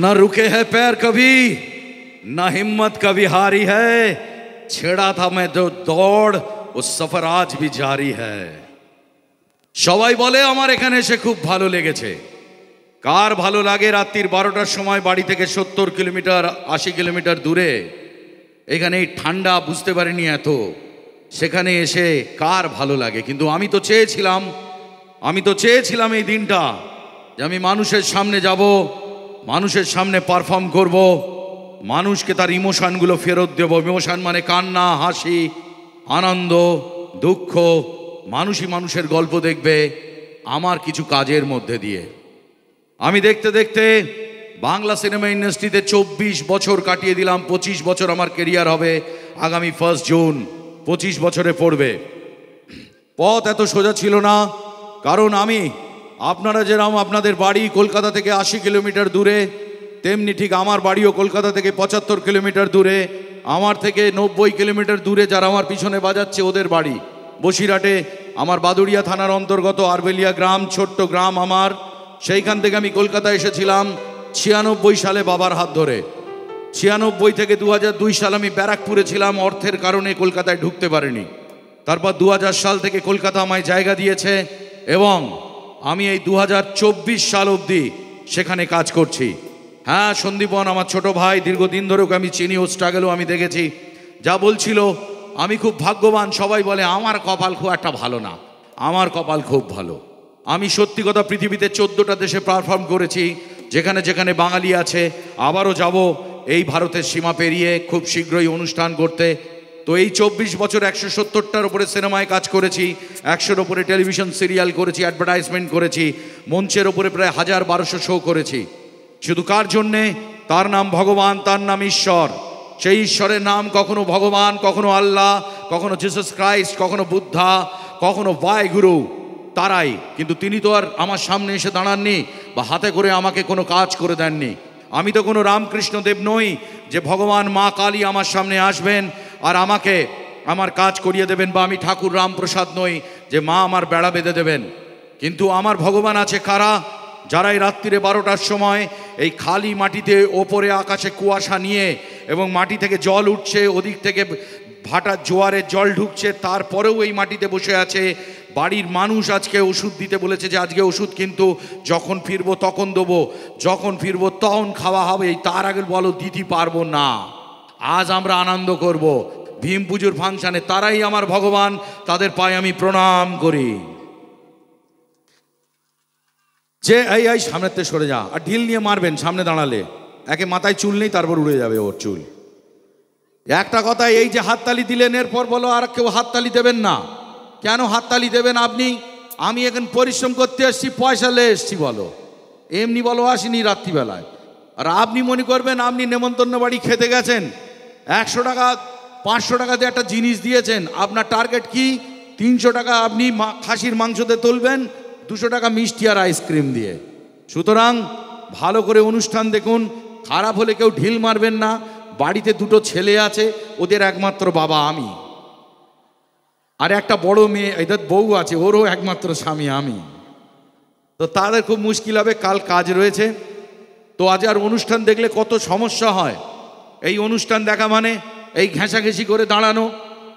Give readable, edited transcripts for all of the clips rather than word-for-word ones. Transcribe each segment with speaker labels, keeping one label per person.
Speaker 1: न रुके है पैर कभी, न हिम्मत कभी हारी है, छेड़ा था मैं जो दौड़ वो सफर आज भी जारी है। সবাই বলে আমার এখানে এসে খুব ভালো লেগেছে। কার ভালো লাগে রাত্রির 12টার সময় বাড়ি থেকে 70 কিলোমিটার 80 কিলোমিটার দূরে এখানে এই ঠান্ডা বুঝতে পারিনি এত, সেখানে এসে কার ভালো লাগে। কিন্তু আমি তো চেয়েছিলাম এই দিনটা যে আমি মানুষের সামনে যাব, মানুষের সামনে পারফর্ম করব, মানুষকে তার ইমোশনগুলো ফেরত দেব। ইমোশন মানে কান্না, হাসি, আনন্দ, দুঃখ। মানুষই মানুষের গল্প দেখবে আমার কিছু কাজের মধ্যে দিয়ে। আমি দেখতে দেখতে বাংলা সিনেমা ইন্ডাস্ট্রিতে 24 বছর কাটিয়ে দিলাম। 25 বছর আমার কেরিয়ার হবে আগামী 1 জুন, 25 বছরে পড়বে। পথ এত সোজা ছিল না, কারণ আপনারা যেরকম আপনাদের বাড়ি কলকাতা থেকে 80 কিলোমিটার দূরে, তেমনি ঠিক আমার বাড়িও কলকাতা থেকে 75 কিলোমিটার দূরে। আমার থেকে 90 কিলোমিটার দূরে যারা আমার পিছনে বাজাচ্ছে ওদের বাড়ি বসিরহাটে। আমার বাদুড়িয়া থানার অন্তর্গত আরবেলিয়া গ্রাম, ছোট্ট গ্রাম আমার। সেইখান থেকে আমি কলকাতা এসেছিলাম 96 সালে বাবার হাত ধরে। 96 থেকে 2002 সাল আমি ব্যারাকপুরে ছিলাম, অর্থের কারণে কলকাতায় ঢুকতে পারিনি। তারপর 2000 সাল থেকে কলকাতা আমায় জায়গা দিয়েছে এবং আমি এই 2024 সাল অবধি সেখানে কাজ করছি। হ্যাঁ, সন্দীপন আমার ছোট ভাই, দীর্ঘদিন ধরে ওকে আমি চিনি, ও স্ট্রাগলও আমি দেখেছি। যা বলছিল আমি খুব ভাগ্যবান। সবাই বলে আমার কপাল খুব একটা ভালো না, আমার কপাল খুব ভালো। আমি সত্যি কথা পৃথিবীতে 14টা দেশে পারফর্ম করেছি, যেখানে যেখানে বাঙালি আছে। আবারও যাব এই ভারতের সীমা পেরিয়ে খুব শীঘ্রই অনুষ্ঠান করতে। তো এই 24 বছর 170টার উপরে সিনেমায় কাজ করেছি, 100-র উপরে টেলিভিশন সিরিয়াল করেছি, অ্যাডভার্টাইজমেন্ট করেছি, মঞ্চের ওপরে প্রায় 1000-1200 শো করেছি। শুধু কার জন্যে? তার নাম ভগবান, তার নাম ঈশ্বর। সেই ঈশ্বরের নাম কখনো ভগবান, কখনো আল্লাহ, কখনো জিসাস ক্রাইস্ট, কখনো বুদ্ধা, কখনো বায়গুরু, তারাই। কিন্তু তিনি তো আর আমার সামনে এসে দাঁড়াননি বা হাতে করে আমাকে কোনো কাজ করে দেননি। আমি তো কোনো রামকৃষ্ণ দেব নই যে ভগবান মা কালী আমার সামনে আসবেন আর আমাকে আমার কাজ করিয়ে দেবেন, বা আমি ঠাকুর রামপ্রসাদ নই যে মা আমার বেড়া বেঁধে দেবেন। কিন্তু আমার ভগবান আছে কারা? যারা এই রাত্রিরে 12টার সময় এই খালি মাটিতে ওপরে আকাশে কুয়াশা নিয়ে এবং মাটি থেকে জল উঠছে, ওদিক থেকে ভাটা জোয়ারের জল ঢুকছে, তারপরেও এই মাটিতে বসে আছে। বাড়ির মানুষ আজকে ওষুধ দিতে বলেছে যে আজকে ওষুধ কিন্তু যখন ফিরবো তখন দেবো, যখন ফিরবো তখন খাওয়া হবে, তার আগে বলো দিতে পারবো না। আজ আমরা আনন্দ করব ভীম পুজোর ফাংশানে। তারাই আমার ভগবান, তাদের পায়ে আমি প্রণাম করি। যে এই সামনেতে সরে যা, আর ঢিল নিয়ে মারবেন সামনে দাঁড়ালে, একে মাথায় চুল নেই তারপর উড়ে যাবে ওর চুল। একটা কথা, এই যে হাততালি দিলেন এরপর বলো আর কেউ হাততালি দেবেন না। কেন হাততালি দেবেন আপনি? আমি এখন পরিশ্রম করতে এসেছি, পয়সা লে এসছি বলো, এমনি বলো আসিনি রাত্রিবেলায়। আর আপনি মনে করবেন আপনি নেমন্তন্ন বাড়ি খেতে গেছেন, 100 টাকা 500 টাকা দিয়ে একটা জিনিস দিয়েছেন, আপনার টার্গেট কি? 300 টাকা আপনি খাসির মাংসতে তুলবেন, 200 টাকা মিষ্টি আর আইসক্রিম দিয়ে। সুতরাং ভালো করে অনুষ্ঠান দেখুন, খারাপ হলে কেউ ঢিল মারবেন না। বাড়িতে 2টো ছেলে আছে, ওদের একমাত্র বাবা আমি, আর একটা বড় মেয়ে, এদের বউ আছে, ওরও একমাত্র স্বামী আমি। তো তাদের খুব মুশকিল হবে, কাল কাজ রয়েছে। তো আজ আর অনুষ্ঠান দেখলে কত সমস্যা হয়। এই অনুষ্ঠান দেখা মানে এই ঘেঁষাঘেঁষি করে দাঁড়ানো,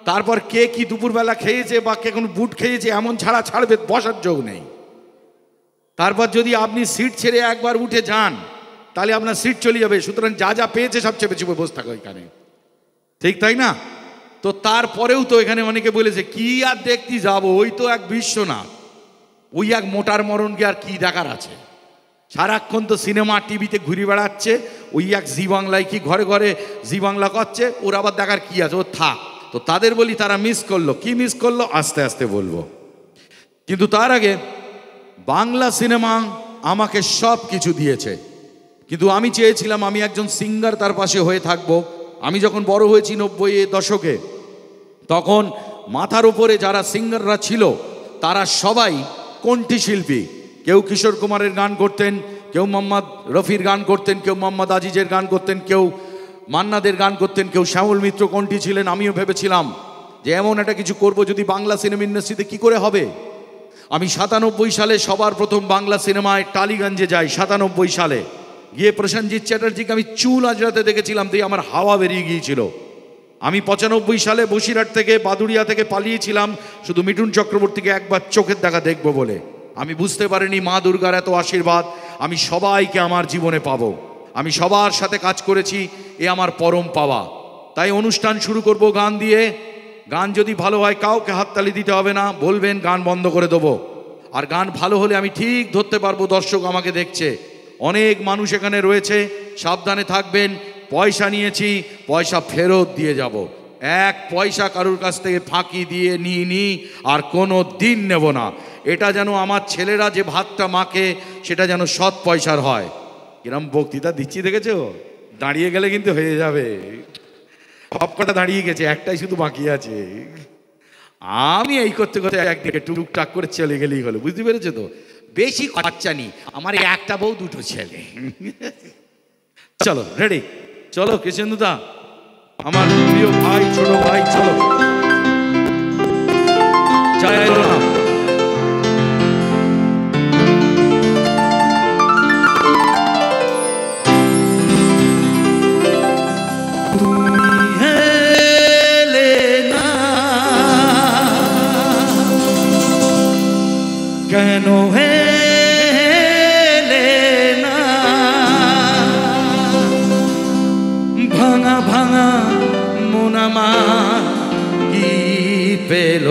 Speaker 1: তারপর কে কি দুপুরবেলা খেয়েছে বা কে কোনো বুট খেয়েছে এমন ছাড়া ছাড়বে, বসার যোগ নেই। তারপর যদি আপনি সিট ছেড়ে একবার উঠে যান তাহলে আপনার সিট চলে যাবে। সুতরাং যা যা পেয়েছে সব চেপে চুপে বসে থাকো এখানে, ঠিক তাই না? তো তারপরেও তো এখানে অনেকে বলেছে কি আর দেখতে যাবো, ওই তো এক বিশ্বনাথ, ওই এক মোটার মরণকে আর কি দেখার আছে? সারাক্ষণ তো সিনেমা টিভিতে ঘুরে বেড়াচ্ছে, ওই এক জি বাংলায় কি ঘরে ঘরে জি বাংলা করছে, ওর আবার দেখার কি আছে? ও থাক। তো তাদের বলি তারা মিস করলো। কি মিস করলো আস্তে আস্তে বলবো। কিন্তু তার আগে বাংলা সিনেমা আমাকে সব কিছু দিয়েছে, কিন্তু আমি চেয়েছিলাম আমি একজন সিঙ্গার তার পাশে হয়ে থাকবো। আমি যখন বড় হয়েছি 90-এর দশকে, তখন মাথার উপরে যারা সিঙ্গাররা ছিল তারা সবাই কণ্ঠশিল্পী। কেউ কিশোর কুমারের গান করতেন, কেউ মোহাম্মদ রফির গান করতেন, কেউ মোহাম্মদ আজিজের গান করতেন, কেউ মান্নাদের গান করতেন, কেউ শ্যামল মিত্র কণ্ঠী ছিলেন। আমিও ভেবেছিলাম যে এমন একটা কিছু করব, যদি বাংলা সিনেমা ইন্ডাস্ট্রিতে কী করে হবে। আমি 97 সালে সবার প্রথম বাংলা সিনেমায় টালিগঞ্জে যাই। 97 সালে গিয়ে প্রসেনজিৎ চ্যাটার্জিকে আমি চুল আজরাতে দেখেছিলাম, দিয়ে আমার হাওয়া বেরিয়ে গিয়েছিল। আমি 95 সালে বসিরহাট থেকে বাদুড়িয়া থেকে পালিয়েছিলাম শুধু মিঠুন চক্রবর্তীকে একবার চোখের দেখা দেখবো বলে। আমি বুঝতে পারিনি মা দুর্গার এত আশীর্বাদ আমি সবাইকে আমার জীবনে পাবো। আমি সবার সাথে কাজ করেছি, এ আমার পরম পাওয়া। তাই অনুষ্ঠান শুরু করব গান দিয়ে। গান যদি ভালো হয় কাউকে হাততালি দিতে হবে না, বলবেন গান বন্ধ করে দেবো। আর গান ভালো হলে আমি ঠিক ধরতে পারবো দর্শক আমাকে দেখছে। অনেক মানুষ এখানে রয়েছে, সাবধানে থাকবেন। পয়সা নিয়েছি, পয়সা ফেরত দিয়ে যাব। 1 পয়সা কারুর কাছ থেকে ফাঁকি দিয়ে নিই আর কোনো দিন নেব না। এটা যেন আমার ছেলেরা যে ভাতটা মাখে সেটা যেন সৎ পয়সার হয়। কিরম বক্তৃতা দিচ্ছি দেখেছো? দাঁড়িয়ে গেলে কিন্তু হয়ে যাবে। সবকটা দাঁড়িয়ে গেছে, একটাই শুধু বাকি আছে। আমি এই করতে করতে একদিকে টুকটাক করে চলে গেলেই হলো, বুঝতে পেরেছো তো? বেশি খরচা নেই, আমার একটা বউ 2টো ছেলে। চলো রেডি, চলো কৃষ্ণদা আমার প্রিয় ভাই, ছোট ভাই, চলো জয় রাম।
Speaker 2: কেন হেলে না ভাঙা ভাঙা মন আমার কি পেল?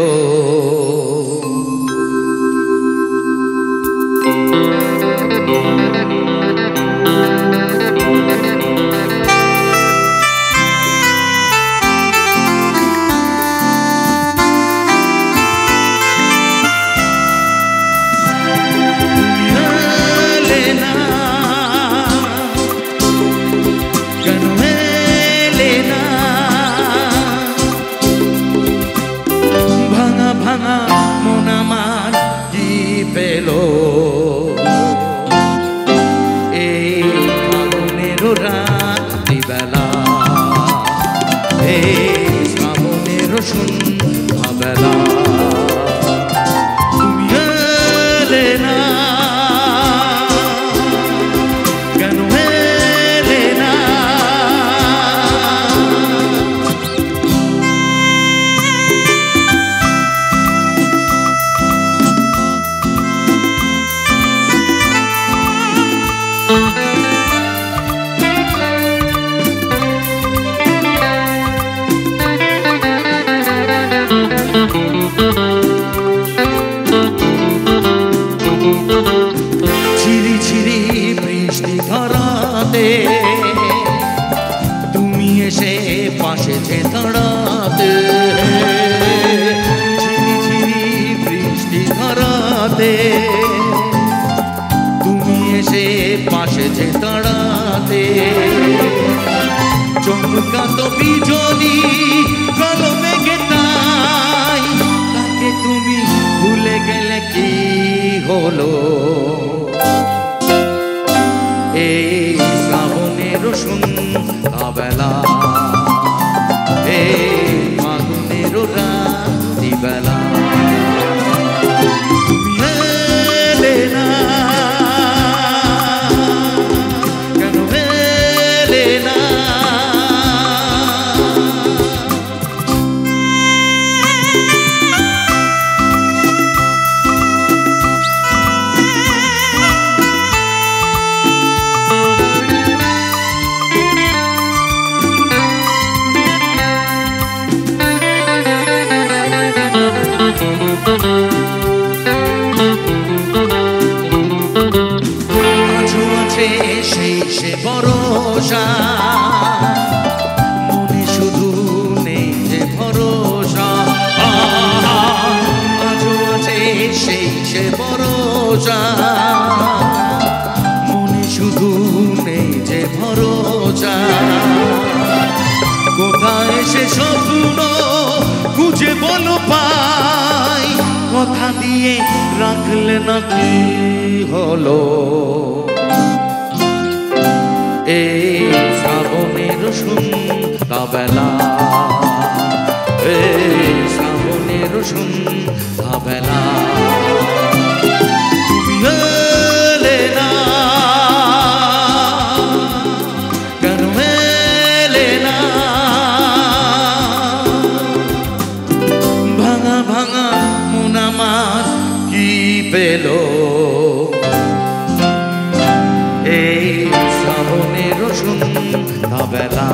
Speaker 1: সন্ধ্যাবেলা,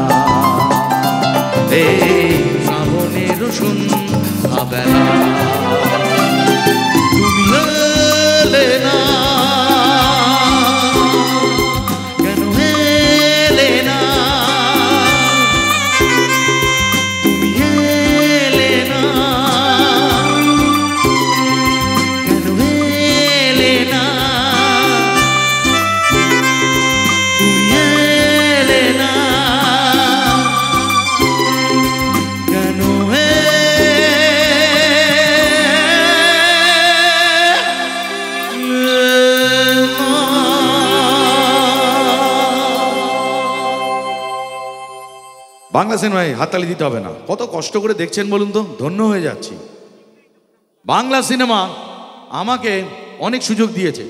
Speaker 1: এই শ্রাবণের সন্ধ্যাবেলা তুমি এলে না, কেন এলে না, তুমি এলে না, কেন এলে না, তুমি এলে না, কেন বাংলা সিনেমায় হাততালি দিতে হবে না, কত কষ্ট করে দেখছেন বলুন তো, ধন্য হয়ে যাচ্ছি। বাংলা সিনেমা আমাকে অনেক সুযোগ দিয়েছে।